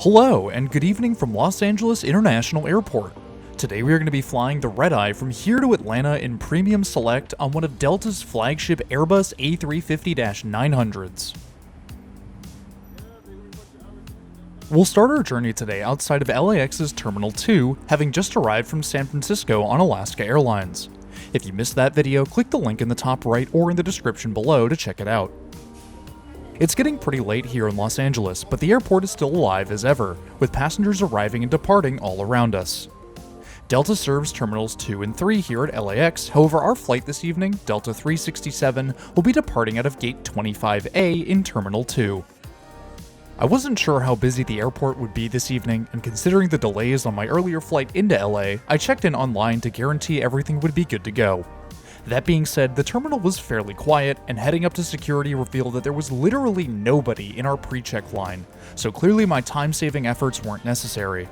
Hello, and good evening from Los Angeles International Airport. Today we are going to be flying the Redeye from here to Atlanta in Premium Select on one of Delta's flagship Airbus A350-900s. We'll start our journey today outside of LAX's Terminal 2, having just arrived from San Francisco on Alaska Airlines. If you missed that video, click the link in the top right or in the description below to check it out. It's getting pretty late here in Los Angeles, but the airport is still alive as ever, with passengers arriving and departing all around us. Delta serves Terminals 2 and 3 here at LAX, however our flight this evening, Delta 367, will be departing out of Gate 25A in Terminal 2. I wasn't sure how busy the airport would be this evening, and considering the delays on my earlier flight into LA, I checked in online to guarantee everything would be good to go. That being said, the terminal was fairly quiet, and heading up to security revealed that there was literally nobody in our pre-check line, so clearly my time-saving efforts weren't necessary.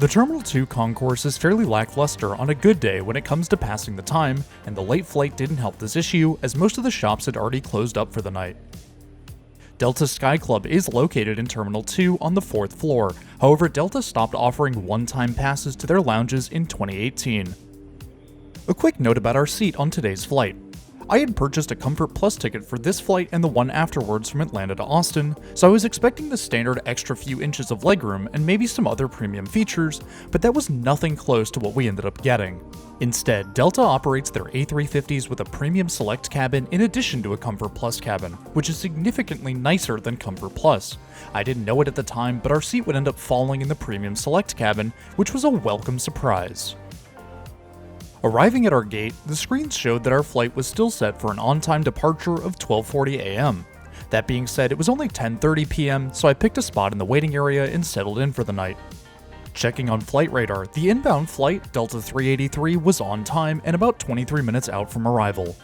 The Terminal 2 concourse is fairly lackluster on a good day when it comes to passing the time, and the late flight didn't help this issue as most of the shops had already closed up for the night. Delta Sky Club is located in Terminal 2 on the 4th floor, however Delta stopped offering one-time passes to their lounges in 2018. A quick note about our seat on today's flight. I had purchased a Comfort Plus ticket for this flight and the one afterwards from Atlanta to Austin, so I was expecting the standard extra few inches of legroom and maybe some other premium features, but that was nothing close to what we ended up getting. Instead, Delta operates their A350s with a Premium Select cabin in addition to a Comfort Plus cabin, which is significantly nicer than Comfort Plus. I didn't know it at the time, but our seat would end up falling in the Premium Select cabin, which was a welcome surprise. Arriving at our gate, the screens showed that our flight was still set for an on-time departure of 12:40 a.m. That being said, it was only 10:30 p.m., so I picked a spot in the waiting area and settled in for the night. Checking on flight radar, the inbound flight, Delta 383, was on time and about 23 minutes out from arrival.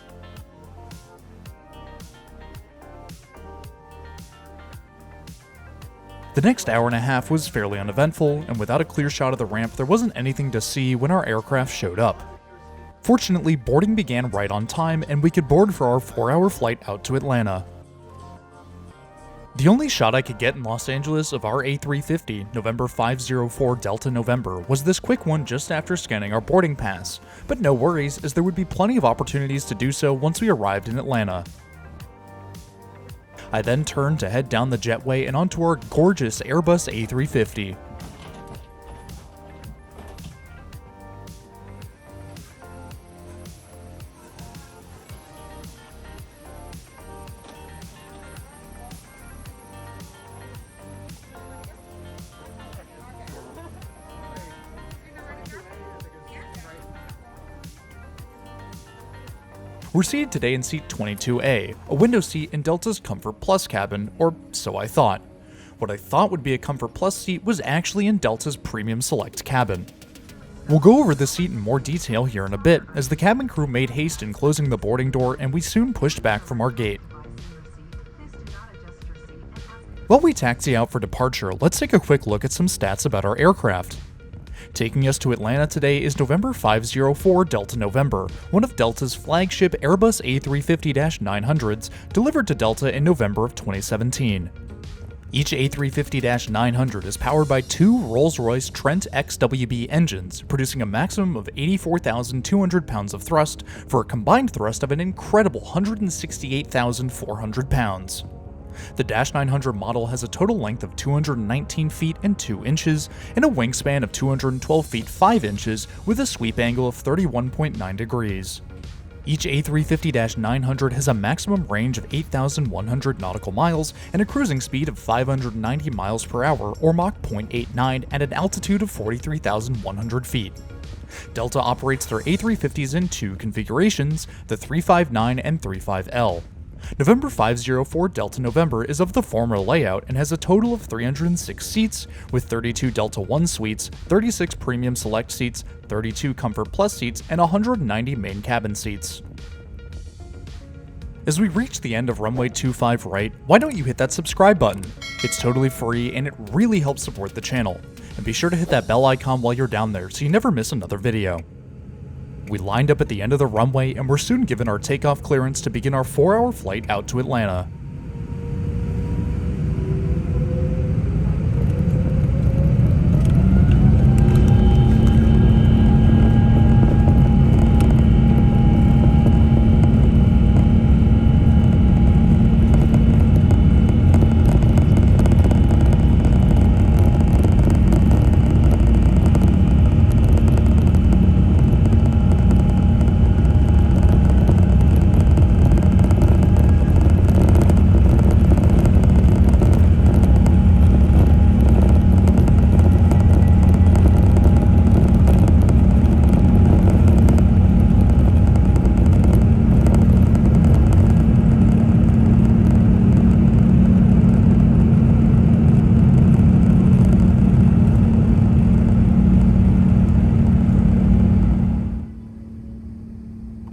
The next hour and a half was fairly uneventful, and without a clear shot of the ramp, there wasn't anything to see when our aircraft showed up. Fortunately, boarding began right on time, and we could board for our 4-hour flight out to Atlanta. The only shot I could get in Los Angeles of our A350, November 504 Delta November, was this quick one just after scanning our boarding pass, but no worries, as there would be plenty of opportunities to do so once we arrived in Atlanta. I then turned to head down the jetway and onto our gorgeous Airbus A350. We're seated today in seat 22A, a window seat in Delta's Comfort Plus cabin, or so I thought. What I thought would be a Comfort Plus seat was actually in Delta's Premium Select cabin. We'll go over the seat in more detail here in a bit, as the cabin crew made haste in closing the boarding door and we soon pushed back from our gate. While we taxi out for departure, let's take a quick look at some stats about our aircraft. Taking us to Atlanta today is November 504 Delta November, one of Delta's flagship Airbus A350-900s delivered to Delta in November of 2017. Each A350-900 is powered by two Rolls-Royce Trent XWB engines, producing a maximum of 84,200 pounds of thrust for a combined thrust of an incredible 168,400 pounds. The -900 model has a total length of 219 feet and 2 inches and a wingspan of 212 feet 5 inches with a sweep angle of 31.9 degrees. Each A350-900 has a maximum range of 8,100 nautical miles and a cruising speed of 590 miles per hour or Mach 0.89 at an altitude of 43,100 feet. Delta operates their A350s in two configurations, the 359 and 35L. November 504 Delta November is of the former layout and has a total of 306 seats, with 32 Delta 1 suites, 36 Premium Select seats, 32 Comfort Plus seats, and 190 main cabin seats. As we reach the end of runway 25 right, why don't you hit that subscribe button? It's totally free and it really helps support the channel. And be sure to hit that bell icon while you're down there so you never miss another video. We lined up at the end of the runway and were soon given our takeoff clearance to begin our 4-hour flight out to Atlanta.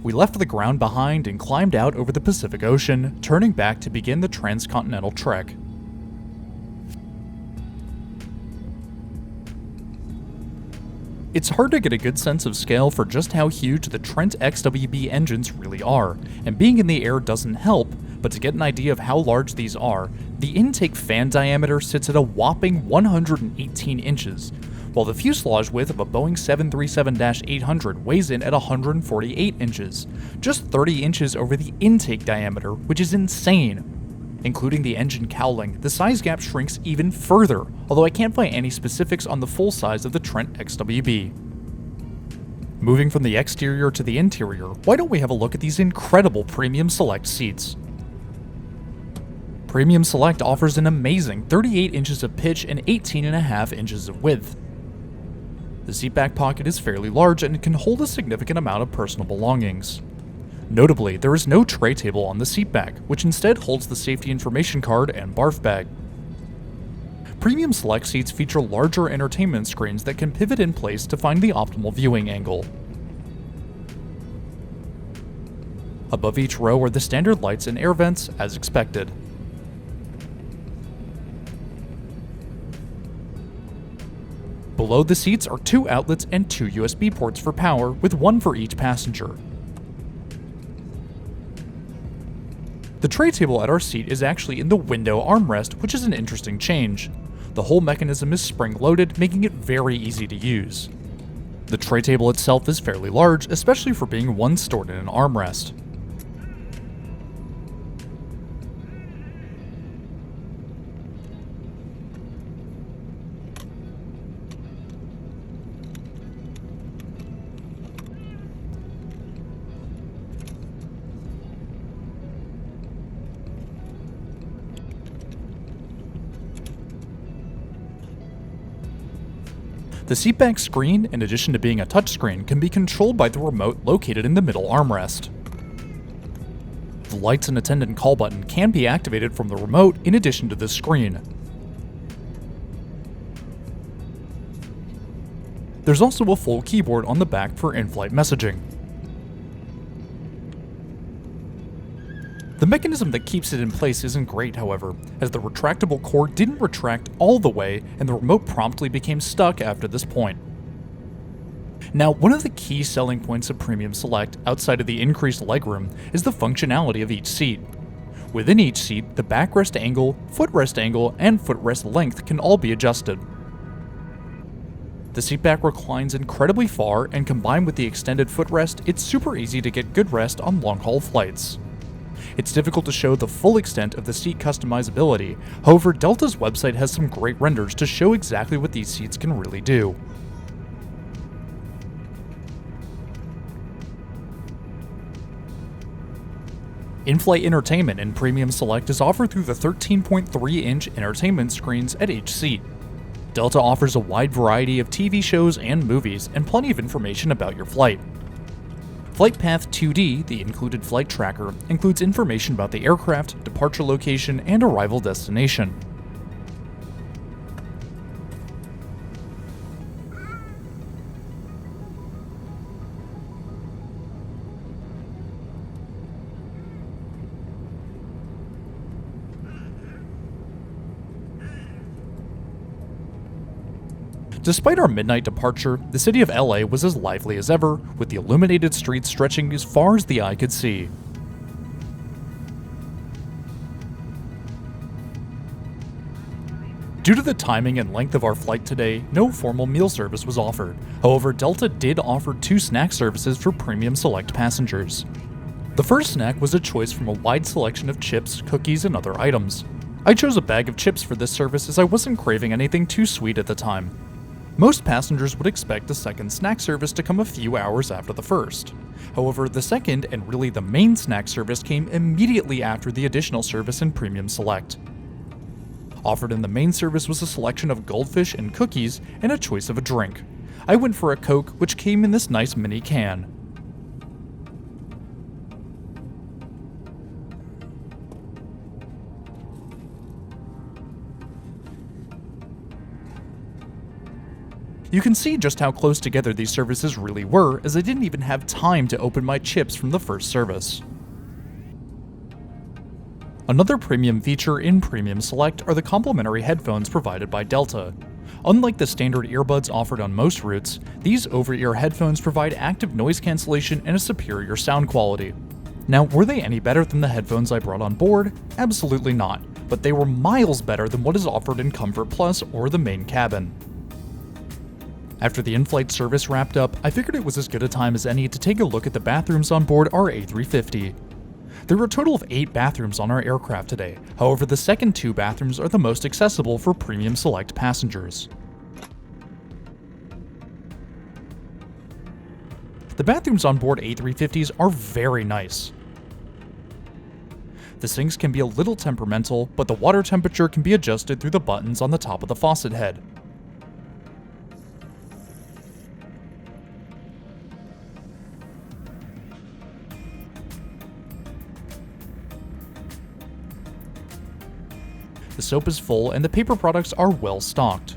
We left the ground behind and climbed out over the Pacific Ocean, turning back to begin the transcontinental trek. It's hard to get a good sense of scale for just how huge the Trent XWB engines really are, and being in the air doesn't help, but to get an idea of how large these are, the intake fan diameter sits at a whopping 118 inches, while the fuselage width of a Boeing 737-800 weighs in at 148 inches, just 30 inches over the intake diameter, which is insane. Including the engine cowling, the size gap shrinks even further, although I can't find any specifics on the full size of the Trent XWB. Moving from the exterior to the interior, why don't we have a look at these incredible Premium Select seats? Premium Select offers an amazing 38 inches of pitch and 18.5 inches of width. The seatback pocket is fairly large and can hold a significant amount of personal belongings. Notably, there is no tray table on the seatback, which instead holds the safety information card and barf bag. Premium Select seats feature larger entertainment screens that can pivot in place to find the optimal viewing angle. Above each row are the standard lights and air vents, as expected. Below the seats are 2 outlets and 2 USB ports for power, with one for each passenger. The tray table at our seat is actually in the window armrest, which is an interesting change. The whole mechanism is spring-loaded, making it very easy to use. The tray table itself is fairly large, especially for being one stored in an armrest. The seatback screen, in addition to being a touchscreen, can be controlled by the remote located in the middle armrest. The lights and attendant call button can be activated from the remote in addition to the screen. There's also a full keyboard on the back for in-flight messaging. The mechanism that keeps it in place isn't great, however, as the retractable cord didn't retract all the way and the remote promptly became stuck after this point. Now, one of the key selling points of Premium Select, outside of the increased legroom, is the functionality of each seat. Within each seat, the backrest angle, and footrest length can all be adjusted. The seatback reclines incredibly far, and combined with the extended footrest, it's super easy to get good rest on long-haul flights. It's difficult to show the full extent of the seat customizability, however Delta's website has some great renders to show exactly what these seats can really do. In-flight entertainment in Premium Select is offered through the 13.3-inch entertainment screens at each seat. Delta offers a wide variety of TV shows and movies, and plenty of information about your flight. FlightPath 2D, the included flight tracker, includes information about the aircraft, departure location, and arrival destination. Despite our midnight departure, the city of LA was as lively as ever, with the illuminated streets stretching as far as the eye could see. Due to the timing and length of our flight today, no formal meal service was offered. However, Delta did offer 2 snack services for premium select passengers. The first snack was a choice from a wide selection of chips, cookies, and other items. I chose a bag of chips for this service as I wasn't craving anything too sweet at the time. Most passengers would expect the second snack service to come a few hours after the first. However, the second, and really the main snack service, came immediately after the additional service in Premium Select. Offered in the main service was a selection of goldfish and cookies and a choice of a drink. I went for a Coke, which came in this nice mini can. You can see just how close together these services really were, as I didn't even have time to open my chips from the first service. Another premium feature in Premium Select are the complimentary headphones provided by Delta. Unlike the standard earbuds offered on most routes, these over-ear headphones provide active noise cancellation and a superior sound quality. Now, were they any better than the headphones I brought on board? Absolutely not, but they were miles better than what is offered in Comfort Plus or the main cabin. After the in-flight service wrapped up, I figured it was as good a time as any to take a look at the bathrooms on board our A350. There were a total of 8 bathrooms on our aircraft today, however the second 2 bathrooms are the most accessible for Premium Select passengers. The bathrooms on board A350s are very nice. The sinks can be a little temperamental, but the water temperature can be adjusted through the buttons on the top of the faucet head. The soap is full and the paper products are well stocked.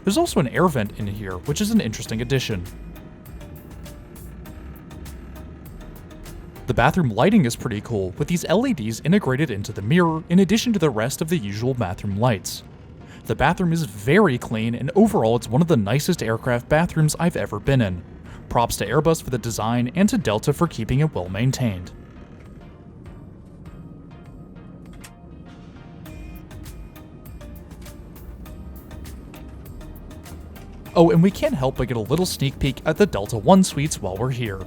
There's also an air vent in here, which is an interesting addition. The bathroom lighting is pretty cool, with these LEDs integrated into the mirror in addition to the rest of the usual bathroom lights. The bathroom is very clean, and overall it's one of the nicest aircraft bathrooms I've ever been in. Props to Airbus for the design and to Delta for keeping it well maintained. Oh, and we can't help but get a little sneak peek at the Delta One suites while we're here.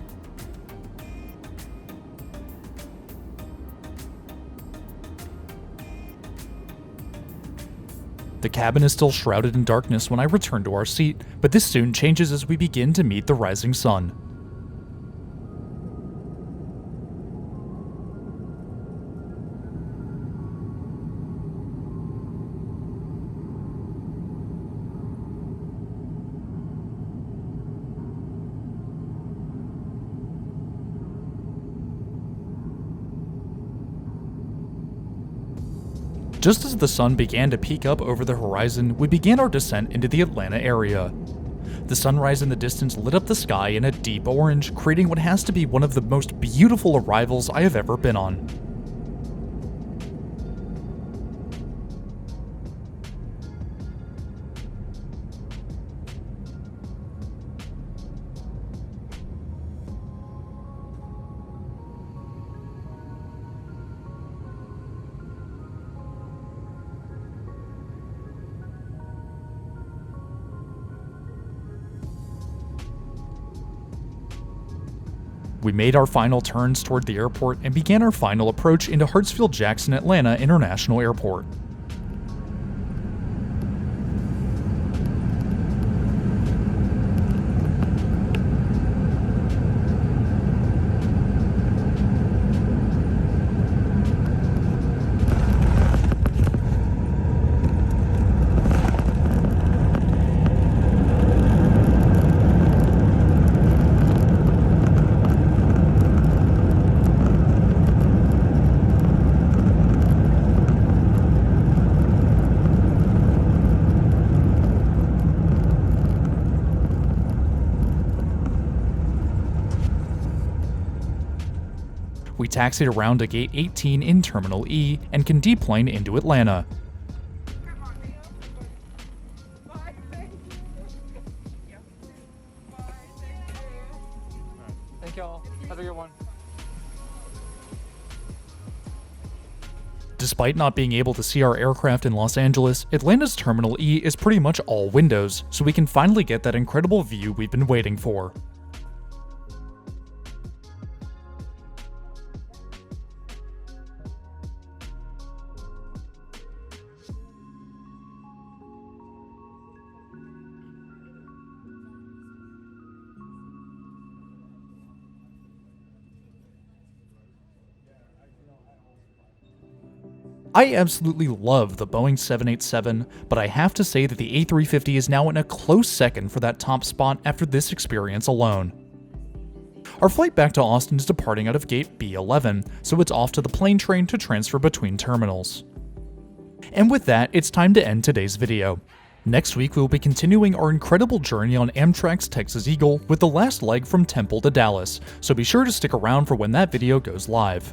The cabin is still shrouded in darkness when I return to our seat, but this soon changes as we begin to meet the rising sun. Just as the sun began to peek up over the horizon, we began our descent into the Atlanta area. The sunrise in the distance lit up the sky in a deep orange, creating what has to be one of the most beautiful arrivals I have ever been on. We made our final turns toward the airport and began our final approach into Hartsfield-Jackson Atlanta International Airport. We taxied around to Gate 18 in Terminal E and can deplane into Atlanta. y'all. Have a good one. Despite not being able to see our aircraft in Los Angeles, Atlanta's Terminal E is pretty much all windows, so we can finally get that incredible view we've been waiting for. I absolutely love the Boeing 787, but I have to say that the A350 is now in a close second for that top spot after this experience alone. Our flight back to Austin is departing out of gate B11, so it's off to the plane train to transfer between terminals. And with that, it's time to end today's video. Next week we will be continuing our incredible journey on Amtrak's Texas Eagle with the last leg from Temple to Dallas, so be sure to stick around for when that video goes live.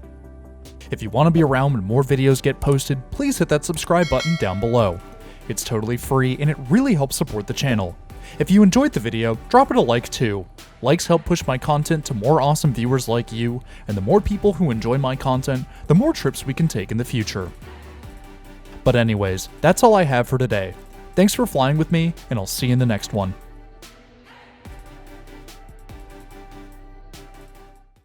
If you want to be around when more videos get posted, please hit that subscribe button down below. It's totally free and it really helps support the channel. If you enjoyed the video, drop it a like too. Likes help push my content to more awesome viewers like you, and the more people who enjoy my content, the more trips we can take in the future. But anyways, that's all I have for today. Thanks for flying with me, and I'll see you in the next one.